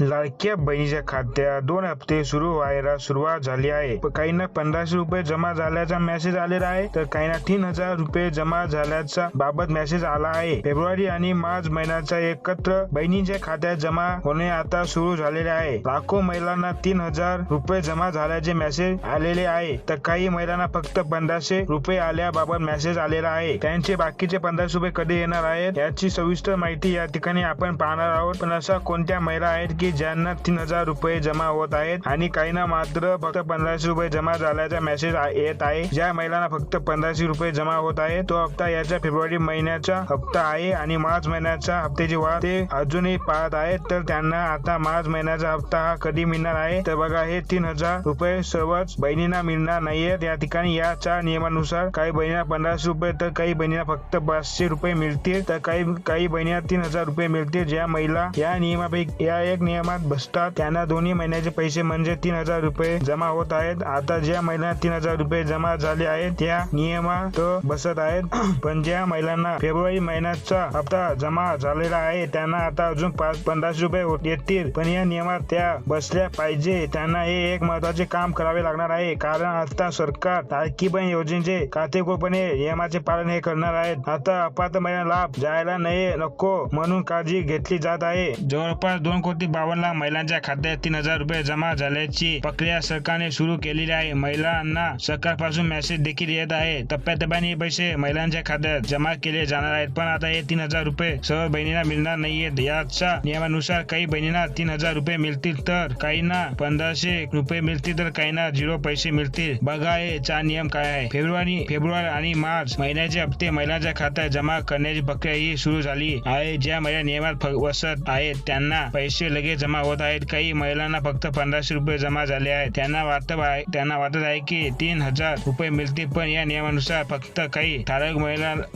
लाडक्या बहिणीच्या खात्यात 2 हप्ते सुरू व्हायला सुरुवात झाली आहे. काहींना 1500 रुपये जमा झाल्याचा मेसेज आलेला आहे, तर काहींना 3000 रुपये जमा झाल्याचा बाबत मेसेज आला आहे. फेब्रुवारी आणि मार्च महिन्याचा एकत्र बहिणींच्या खात्यात जमा होणे आता सुरू झालेले आहे. लाखो महिलांना 3000 रुपये जमा झाल्याचे मेसेज आलेले आहे, तर काही महिलांना फक्त 1500 रुपये आल्याबाबत मेसेज आलेला आहे. त्यांचे बाकीचे 1500 रुपये कधी येणार आहेत याची सविस्तर माहिती या ठिकाणी आपण पाहणार आहोत. पण अशा कोणत्या महिला आहेत की ज्यांना 3000 रुपये जमा होत आहेत आणि काहींना मात्र फक्त 1500 रुपये जमा झाल्याचा मेसेज येत आहे. ज्या महिलांना फक्त 1500 रुपये जमा होत आहे तो हप्ता याच्या फेब्रुवारी महिन्याचा हप्ता आहे आणि मार्च महिन्याच्या हप्त्याची वाट ते अजूनही पाहत आहेत. तर त्यांना आता मार्च महिन्याचा हप्ता हा कधी मिळणार आहे, तर बघा हे 3000 रुपये सर्वच बहिणींना मिळणार नाहीयेत. या ठिकाणी याच्या नियमानुसार काही बहिणींना 1500 रुपये तर काही बहिणींना फक्त 500 रुपये मिळतील, तर काही बहिणींना 3000 रुपये मिळतील. ज्या महिला या नियमापैकी या एक नियमात बसतात त्यांना दोन्ही महिन्याचे पैसे म्हणजे 3000 रुपये जमा होत आहेत. आता ज्या महिलांना 3000 रुपये जमा झाले आहेत त्या नियमात बसत आहेत, पण ज्या महिलांना फेब्रुवारी महिन्याचा हप्ता जमा झालेला आहे त्यांना आता अजून 1500 रुपये येतील. पण या नियमात त्या बसल्या पाहिजे. त्यांना हे एक महत्वाचे काम करावे लागणार आहे, कारण आता सरकार लाडकी बहीण योजनेचे काटेकोरपणे नियमाचे पालन हे करणार आहेत. आता अपात्र महिलांना लाभ जायला नको म्हणून काळजी घेतली जात आहे. जवळपास 2,52,00,000 महिलांच्या खात्यात 3000 रुपये जमा झाल्याची प्रक्रिया सरकारने सुरू केलेली आहे. महिलांना सरकारपासून मेसेज देखील येत आहे. टप्प्याटप्प्याने हे पैसे महिलांच्या खात्यात जमा केले जाणार आहेत. पण आता हे 3000 रुपये सर्व बहिणींना मिळणार नाहीयेत. याच्या नियमानुसार काही बहिणींना 3000 रुपये मिळतील, तर काहींना 1500 रुपये मिळतील, तर काहींना 0 पैसे मिळतील. बघा चा नियम काय आहे. फेब्रुवारी आणि मार्च महिन्याचे हप्ते महिलांच्या खात्यात जमा करण्याची प्रक्रिया ही सुरू झाली आहे. ज्या महिला नियमात बसत आहेत त्यांना पैसे लगेच जमा होत आहेत. काही महिलांना फक्त 1500 रुपये जमा झाले आहेत. त्यांना वाटत आहे की 3000 रुपये मिळतील, पण या नियमानुसार फक्त काही ठराविक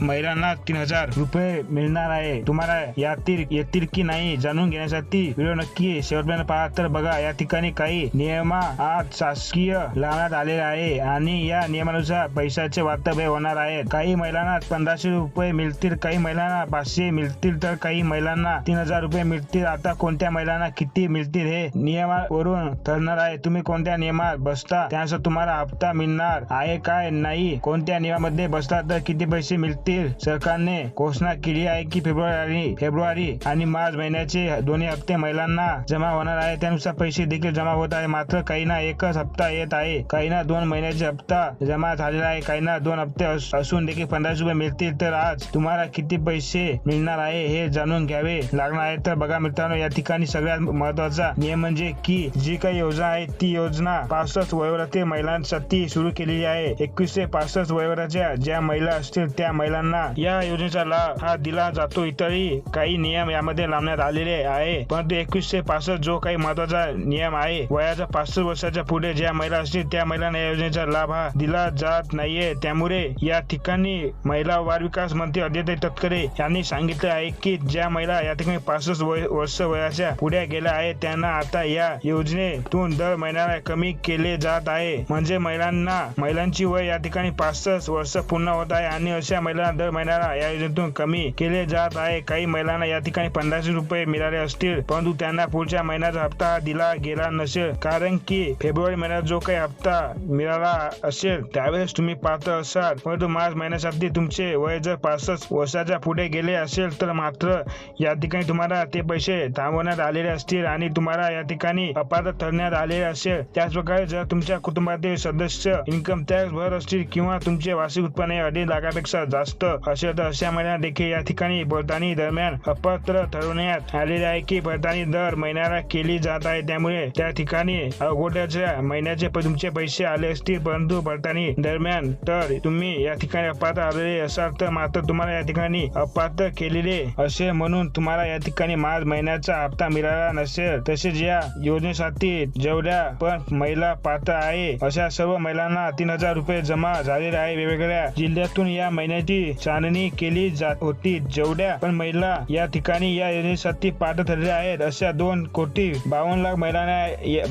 महिलांना 3000 रुपये मिळणार आहे. तुम्हाला यातील येतील की नाही जाणून घेण्यासाठी व्हिडिओ नक्की शेवटपर्यंत पहा. तर बघा या ठिकाणी काही नियम आज शासकीय लावण्यात आलेले आहे आणि या नियमानुसार पैशाचे वाटप होणार आहे. काही महिलांना 1500 रुपये मिळतील, काही महिलांना 500 मिळतील, तर काही महिलांना 3000 रुपये मिळतील. आता कोणत्या महिलांना किती मिळतील हे नियमावरून ठरणार आहे. तुम्ही कोणत्या नियमात बसता त्यानुसार तुम्हाला हप्ता मिळणार आहे काय नाही. कोणत्या नियमामध्ये बसता तर किती पैसे मिळतील. सरकारने घोषणा केली आहे की फेब्रुवारी आणि मार्च महिन्याचे दोन्ही हप्ते महिलांना जमा होणार आहे. त्यानुसार पैसे देखील जमा होत आहे. मात्र काहींना एकच हप्ता येत आहे, काहींना 2 महिन्याचे हप्ता जमा झालेला आहे, काहींना 2 हप्ते असून देखील 1500 रुपये मिळतील. तर आज तुम्हाला किती पैसे मिळणार आहे हे जाणून घ्यावे लागणार आहे. तर बघा मित्रांनो, या ठिकाणी सगळ्यात महत्वाचा नियम म्हणजे की जी काही योजना आहे ती योजना 65 वयोगटातील महिलांसाठी सुरू केलेली आहे. 21 ते 65 वयोगटाच्या ज्या महिला असतील त्या महिलांना या योजनेचा लाभ हा दिला जातो. इतरही काही नियम यामध्ये लावण्यात आलेले आहे, परंतु 21 ते 65 जो काही महत्वाचा नियम आहे, वयाच्या 65 वर्षाच्या पुढे ज्या महिला असतील त्या महिलांना या योजनेचा लाभ हा दिला जात नाहीये. त्यामुळे या ठिकाणी महिला व बाल विकास मंत्री अदिती तटकरे यांनी सांगितले आहे की ज्या महिला या ठिकाणी 65 वर्ष वयाच्या पुढे गेल्या आहेत त्यांना आता या योजनेतून दर महिन्याला कमी केले जात आहे. म्हणजे महिलांची वय या ठिकाणी 65 वर्ष पूर्ण होत आहे आणि अशा महिलांना दर महिन्याला या योजनेतून कमी केले जात आहे. काही महिलांना या ठिकाणी 1500 रुपये मिळाले असतील, परंतु त्यांना पुढच्या महिन्याचा हप्ता दिला गेला नसेल, कारण की फेब्रुवारी महिन्यात जो काही हप्ता मिळाला असेल त्यावेळेस तुम्ही पात्र असाल. परंतु मार्च महिन्यासाठी तुमचे वय जर 65 वर्षाच्या पुढे गेले असेल तर मात्र या ठिकाणी तुम्हाला ते पैसे थांबवण्यात आलेले असतील आणि तुम्हाला या ठिकाणी अपात्र ठरण्यात आलेले असेल. त्याचप्रकारे जर तुमच्या कुटुंबातील सदस्य इन्कम टॅक्स भरत असतील किंवा तुमचे वार्षिक उत्पन्न 2.5 लाखापेक्षा जास्त असेल तर अशा महिलांना देखील या ठिकाणी पडताळणी दरम्यान अपात्र ठरवण्यात आलेले आहे की पडताळणी दर महिन्याला केली जात आहे. त्यामुळे त्या ठिकाणी अगोदरच्या महिन्याचे तुमचे पैसे आले असतील, परंतु पडताळणी दरम्यान तर तुम्ही या ठिकाणी अपात्र आलेले असाल तर मात्र तुम्हाला या ठिकाणी अपात्र केलेले असेल, म्हणून तुम्हाला या ठिकाणी मार्च महिन्याचा हप्ता मिळाला नसेल. तसेच या योजनेसाठी जेवढ्या पण महिला पात्र आहे अशा सर्व महिलांना 3000 रुपये जमा झालेले आहे. वेगवेगळ्या जिल्ह्यातून या महिन्याची छाननी केली जात होती. जेवढ्या पण महिला या ठिकाणी या योजनेसाठी पात्र ठरले आहेत अशा 2,52,00,000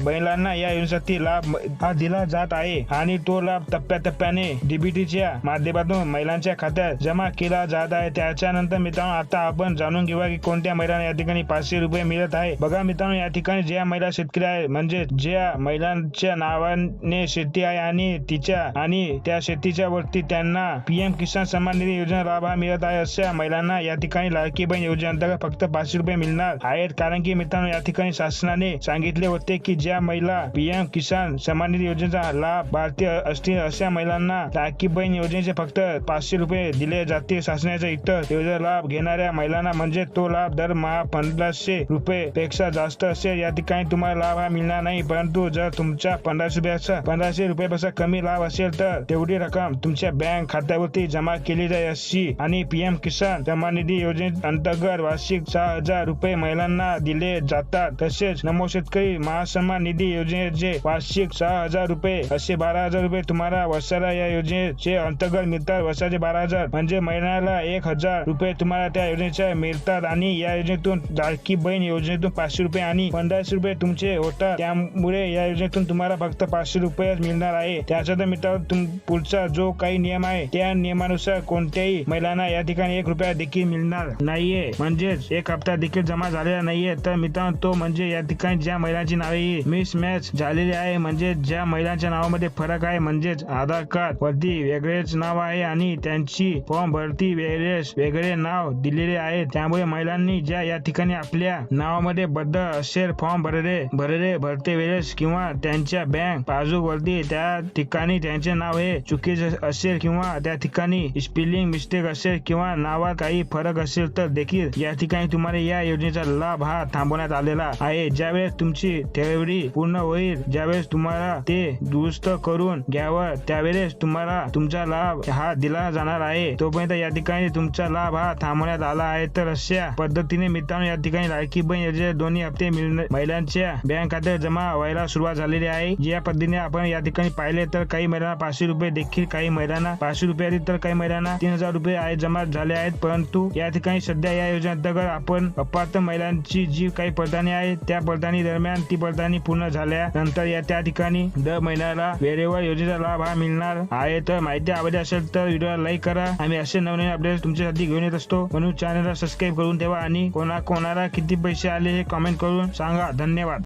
महिलांना या योजनेसाठी लाभ हा दिला जात आहे आणि तो लाभ टप्प्याटप्प्याने डीबीटीच्या माध्यमातून महिलांच्या खात्यात जमा केला जात आहे. त्याच्यानंतर मित्रांनो आता आपण जाणून घेऊया की कोणत्या महिलांना या ठिकाणी 500 रुपये मिळत आहे. बघा मित्रांनो, या ठिकाणी ज्या महिला शेतकरी आहे म्हणजे ज्या महिलांच्या नावाने शेती आहे आणि त्या शेतीच्या वरती त्यांना पीएम किसान सन्मान निधी योजना लाभ हा मिळत आहे, अशा महिलांना या ठिकाणी लाडकी बहीण योजनेअंतर्गत फक्त 500 रुपये मिळणार आहेत. कारण की मित्रांनो, या ठिकाणी शासनाने सांगितले होते की ज्या महिला पीएम किसान सन्मान निधी योजनेचा लाभ भारतीय असतील अशा महिलांना लाडकी बहीण योजनेचे फक्त 500 रुपये दिले जातील. शासनाच्या इतर योजना लाभ घेणाऱ्या महिलांना म्हणजे तो लाभ दरमहा 1500 रुपये पेक्षा जास्त असेल. या ठिकाणी तुम्हाला लाभ हा मिळणार नाही, परंतु जर तुमच्या 1500 रुपयापेक्षा कमी लाभ असेल तर तेवढी रक्कम तुमच्या बँक खात्यावरती जमा केली जाईल. अशी आणि पीएम किसान सन्मान निधी योजनेअंतर्गत वार्षिक 6000 रुपये महिलांना दिले जातात. तसेच नमो शेतकरी महासन्मान निधी योजनेचे वार्षिक 6000 रुपये असे 12000 रुपये तुम्हाला वर्षाला या योजनेचे अंतर्गत मिळतात. वर्षाचे 12000 म्हणजे महिन्याला 1000 रुपये तुम्हाला त्या योजनेच्या मिळतात. आणि या योजनेतून लाडकी बहीण योजनेतून 500 रुपये आणि 1500 रुपये तुमचे होतात. त्यामुळे या योजनेतून तुम्हाला फक्त 500 रुपये मिळणार आहे. त्याचा मित्रांनो पुढचा जो काही नियम आहे त्या नियमानुसार कोणत्याही महिलांना या ठिकाणी 1 रुपया देखील मिळणार नाहीये, म्हणजेच 1 हप्ता देखील जमा झालेला नाहीये. तर मित्रांनो, तो म्हणजे या ठिकाणी ज्या महिलांची नावे मिसमॅच झालेली आहे, म्हणजे ज्या महिलांच्या नावामध्ये फरक आहे, म्हणजेच आधार कार्ड वरती वेगळेच नाव आहे आणि त्यांची फॉर्म भरती वेगळे नाव दिलेले आहे. त्यामुळे महिलांनी ज्या या ठिकाणी आपल्या नावामध्ये बदल असेल, फॉर्म भरते वेळेस किंवा त्यांच्या बँक पासबुक वरती त्या ठिकाणी त्यांचे नाव हे चुकीचे असेल किंवा त्या ठिकाणी स्पेलिंग मिस्टेक असेल किंवा नावात काही फरक असेल तर देखील या ठिकाणी तुम्हाला या योजनेचा लाभ हा थांबवण्यात आलेला आहे. ज्यावेळेस तुमची थेअरी पूर्ण होईल, ज्यावेळेस तुम्हाला ते दुरुस्त करून घ्यावं, त्यावेळेस तुम्हाला तुमचा लाभ हा दिला जाणार आहे. तोपर्यंत या ठिकाणी तुमचा लाभ हा थांबवण्यात आला आहे. तर अशा पद्धतीने मित्रांनो, या ठिकाणी लाडकी बहीण योजनेचे दोन्ही हप्ते महिलांच्या बँक खात्यात जमा व्हायला सुरुवात झालेली आहे. या पद्धतीने आपण या ठिकाणी पाहिले तर काही महिलांना 500 रुपये देखील, काही महिलांना 500 रुपये तर काही महिलांना 3000 रुपये जमा झाले आहेत. परंतु या ठिकाणी सध्या या योजनेअंतर्गत आपण अपात्र महिलांची जी काही पडताळणी आहे त्या पडताळणी दरम्यान ती पडताळणी पूर्ण झाल्यानंतर त्या ठिकाणी दर महिन्याला वेळेवर योजनेचा लाभ हा मिळणार आहे. तर माहिती आवडली असेल तर व्हिडिओला लाईक करा. आम्ही असे नवनवीन अपडेट तुमच्यासाठी घेऊन येत असतो, म्हणून चॅनलला सबस्क्राईब करून ठेवा आणि कोणाला किती पैसे आले हे कमेंट करून सांगा. धन्यवाद.